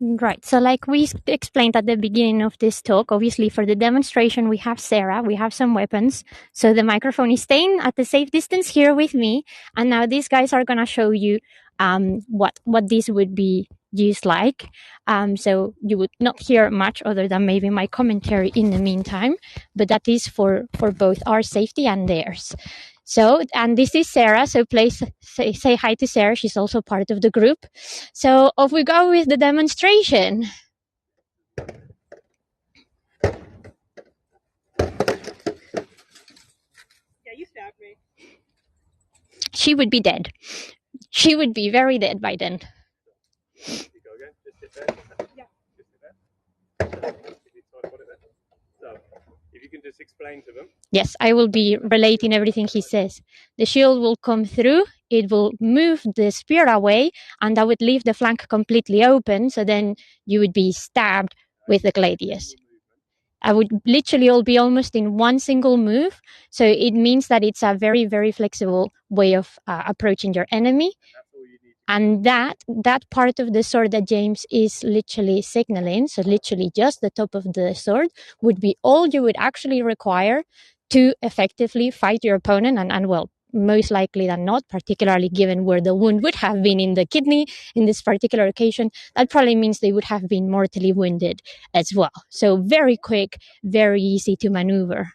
Right. So like we explained at the beginning of this talk, obviously for the demonstration, we have Sarah, we have some weapons. So the microphone is staying at the safe distance here with me. And now these guys are going to show you what this would be used like. So you would not hear much other than maybe my commentary in the meantime, but that is for both our safety and theirs. So, and this is Sarah. So please say hi to Sarah. She's also part of the group. So off we go with the demonstration. Yeah, you stabbed me. She would be dead. She would be very dead by then. You go again. Just sit there. Yeah. Just sit there. So, if you can just explain to them. Yes, I will be relating everything he says. The shield will come through, it will move the spear away, and that would leave the flank completely open, so then you would be stabbed with the gladius. I would literally all be almost in one single move, so it means that it's a very, very flexible way of approaching your enemy. And that part of the sword that James is literally signaling, so literally just the top of the sword, would be all you would actually require to effectively fight your opponent. And well, most likely than not, particularly given where the wound would have been in the kidney in this particular occasion, that probably means they would have been mortally wounded as well. So very quick, very easy to maneuver.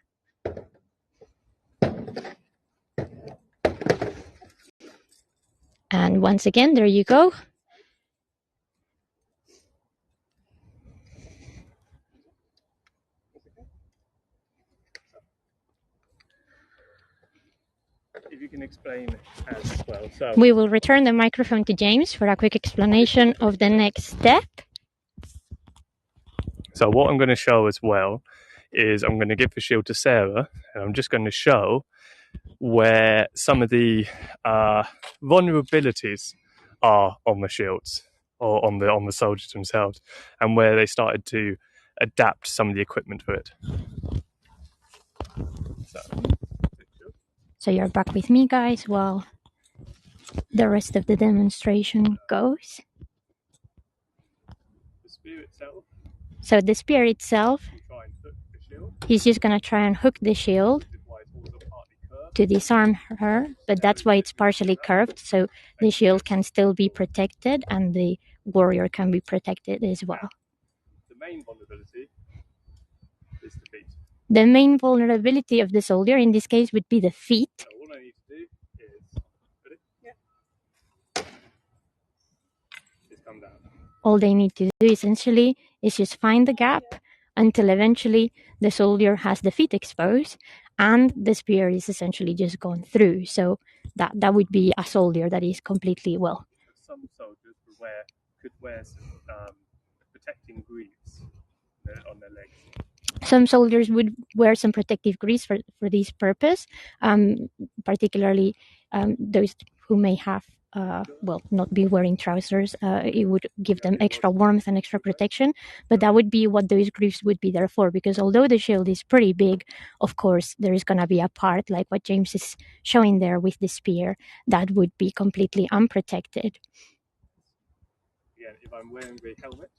And once again, there you go. If you can explain as well. So we will return the microphone to James for a quick explanation of the next step. So what I'm going to show as well is I'm going to give the shield to Sarah, and I'm just going to show where some of the vulnerabilities are on the shields or on the soldiers themselves, and where they started to adapt some of the equipment for it. So you're back with me, guys, while the rest of the demonstration goes. The spear itself. So the spear itself, he's just going to try and hook the shield to disarm her, but that's why it's partially curved, so the shield can still be protected and the warrior can be protected as well. The main vulnerability is the feet. The main vulnerability of the soldier in this case would be the feet. So all I need to do is, just come down. All they need to do essentially is just find the gap until eventually the soldier has the feet exposed and the spear is essentially just gone through. So that would be a soldier that is completely well. Some soldiers could wear some protecting greaves on their legs. Some soldiers would wear some protective greaves for this purpose, particularly those who may have not be wearing trousers. It would give them extra warmth and extra protection, but that would be what those greaves would be there for, because although the shield is pretty big, of course, there is going to be a part, like what James is showing there with the spear, that would be completely unprotected. Yeah, if I'm wearing the helmet,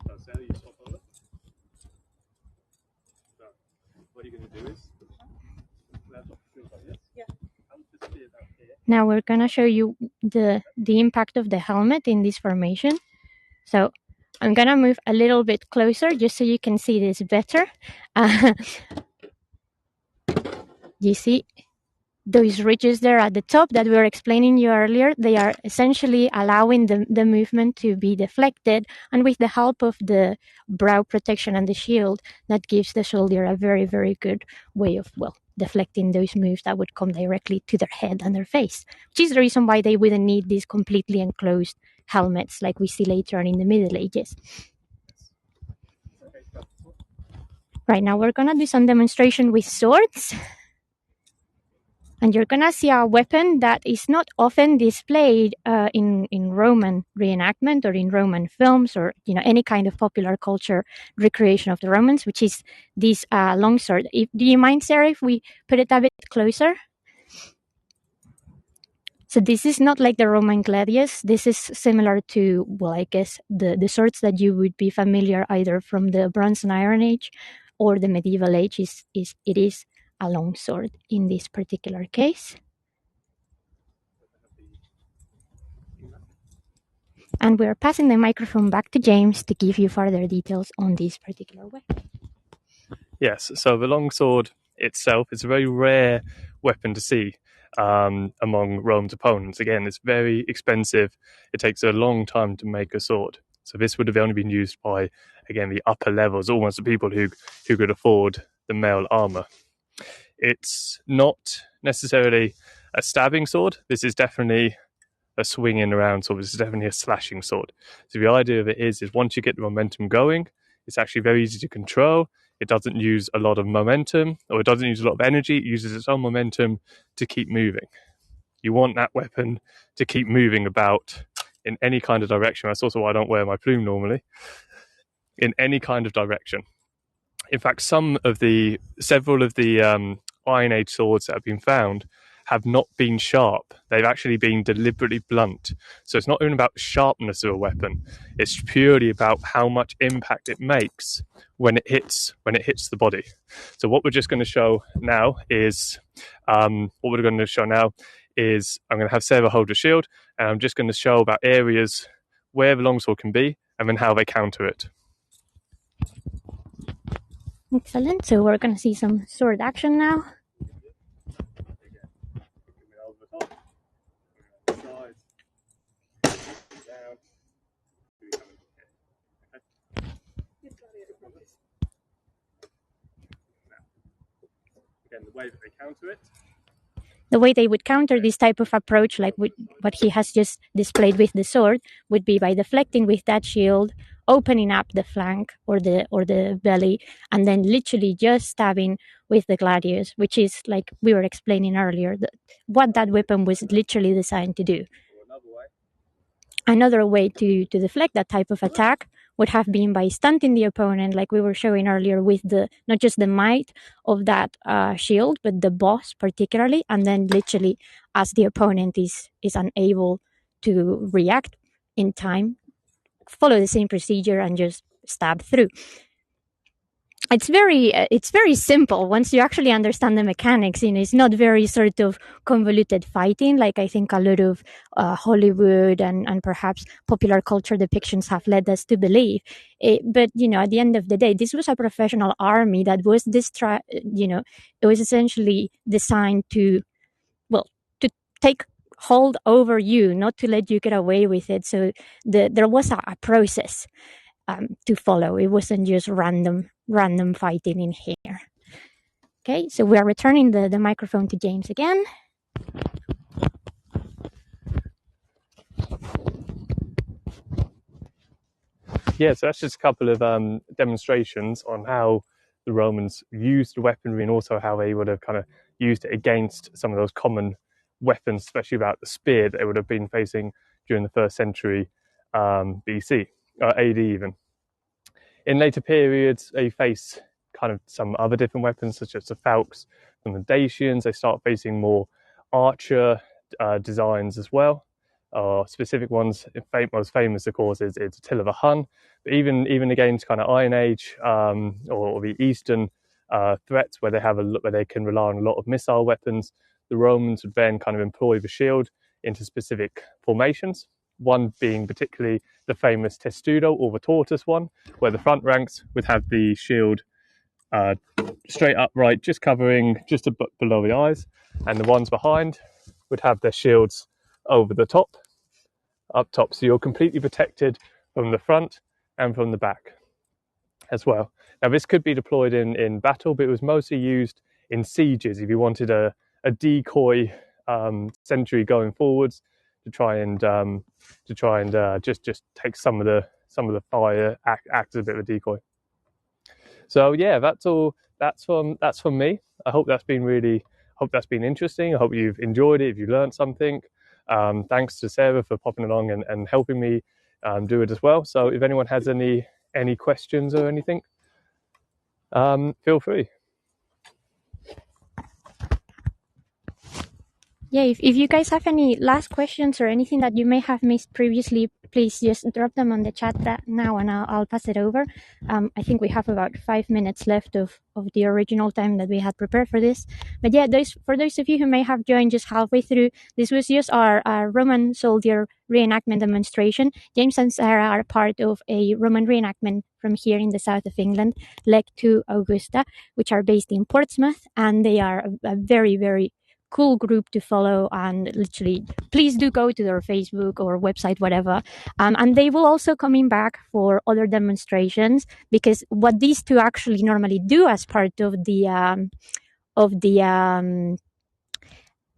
so you swap over. So, what you're going to do is, now we're going to show you the impact of the helmet in this formation. So I'm going to move a little bit closer just so you can see this better. You see those ridges there at the top that we were explaining you earlier, they are essentially allowing the movement to be deflected, and with the help of the brow protection and the shield, that gives the soldier a very, very good way of, deflecting those moves that would come directly to their head and their face, which is the reason why they wouldn't need these completely enclosed helmets like we see later on in the Middle Ages. Right now we're going to do some demonstration with swords. And you're going to see a weapon that is not often displayed in Roman reenactment or in Roman films or any kind of popular culture recreation of the Romans, which is this longsword. Do you mind, Sarah, if we put it a bit closer? So this is not like the Roman gladius. This is similar to, well, I guess the swords that you would be familiar either from the Bronze and Iron Age or the medieval age. It is a long sword in this particular case. And we're passing the microphone back to James to give you further details on this particular weapon. Yes, so the longsword itself is a very rare weapon to see among Rome's opponents. Again, it's very expensive. It takes a long time to make a sword. So this would have only been used by, again, the upper levels, almost the people who could afford the mail armor. It's not necessarily a stabbing sword. This is definitely a swinging around sword. This is definitely a slashing sword. So the idea of it is once you get the momentum going, it's actually very easy to control. It doesn't use a lot of momentum, or it doesn't use a lot of energy. It uses its own momentum to keep moving. You want that weapon to keep moving about in any kind of direction. That's also why I don't wear my plume normally. In any kind of direction. In fact, several of the Iron Age swords that have been found have not been sharp. They've actually been deliberately blunt. So it's not even about the sharpness of a weapon. It's purely about how much impact it makes when it hits the body. So what we're just going to show now is I'm going to have Sarah hold a shield, and I'm just going to show about areas where the longsword can be and then how they counter it. Excellent. So we're going to see some sword action now. Again, the way that they counter it. The way they would counter this type of approach, like what he has just displayed with the sword, would be by deflecting with that shield, opening up the flank or the belly, and then literally just stabbing with the gladius, which is, like we were explaining earlier, what that weapon was literally designed to do. Another way to deflect that type of attack would have been by stunting the opponent, like we were showing earlier, with not just the might of that shield, but the boss particularly, and then literally, as the opponent is unable to react in time, follow the same procedure and just stab through. It's very simple once you actually understand the mechanics. It's not very sort of convoluted fighting like I think a lot of Hollywood and perhaps popular culture depictions have led us to believe. But at the end of the day, this was a professional army that was it was essentially designed to take hold over you, not to let you get away with it. So there was a process to follow. It wasn't just random fighting in here. Okay, so we are returning the microphone to James again. Yeah, so that's just a couple of demonstrations on how the Romans used the weaponry and also how they would have kind of used it against some of those common weapons, especially about the spear that they would have been facing during the 1st century BC, AD even. In later periods, they face kind of some other different weapons, such as the falcons from the Dacians. They start facing more archer designs as well. Specific ones, most famous, of course, is Attila the Hun. But even against kind of Iron Age or the Eastern threats, where they can rely on a lot of missile weapons, the Romans would then kind of employ the shield into specific formations. One being particularly the famous testudo or the tortoise one, where the front ranks would have the shield straight upright, just covering just below the eyes, and the ones behind would have their shields over the top, up top. So you're completely protected from the front and from the back as well. Now this could be deployed in battle, but it was mostly used in sieges if you wanted a decoy sentry going forwards to try and just take some of the fire, act as a bit of a decoy. So yeah, that's all. That's from me. I hope that's been interesting. I hope you've enjoyed it. If you learned something, thanks to Sarah for popping along and helping me do it as well. So if anyone has any questions or anything, feel free. Yeah, if you guys have any last questions or anything that you may have missed previously, please just drop them on the chat now, and I'll pass it over. I think we have about 5 minutes left of the original time that we had prepared for this. But yeah, for those of you who may have joined just halfway through, this was just our Roman soldier reenactment demonstration. James and Sarah are part of a Roman reenactment from here in the south of England, Legio Augusta, which are based in Portsmouth, and they are a very, very cool group to follow, and literally please do go to their Facebook or website, whatever, and they will also coming back for other demonstrations, because what these two actually normally do as part of the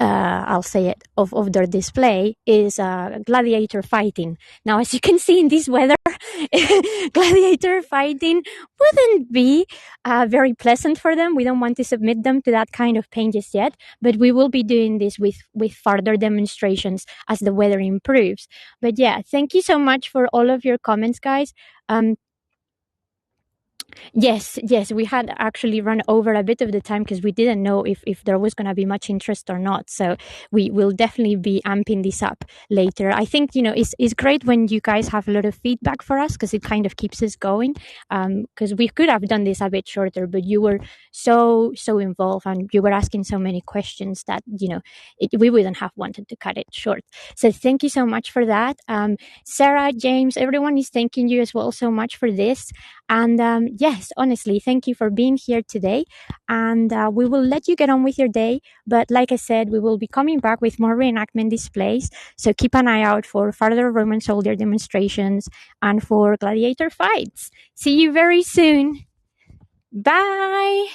I'll say it, of their display is gladiator fighting. Now, as you can see in this weather, gladiator fighting wouldn't be very pleasant for them. We don't want to submit them to that kind of pain just yet, but we will be doing this with further demonstrations as the weather improves. But yeah, thank you so much for all of your comments, guys. Yes, we had actually run over a bit of the time because we didn't know if there was going to be much interest or not. So we will definitely be amping this up later. I think, it's great when you guys have a lot of feedback for us, because it kind of keeps us going. Because we could have done this a bit shorter, but you were so involved and you were asking so many questions that, we wouldn't have wanted to cut it short. So thank you so much for that. Sarah, James, everyone is thanking you as well so much for this. And yes, honestly, thank you for being here today. And we will let you get on with your day. But like I said, we will be coming back with more reenactment displays. So keep an eye out for further Roman soldier demonstrations and for gladiator fights. See you very soon. Bye.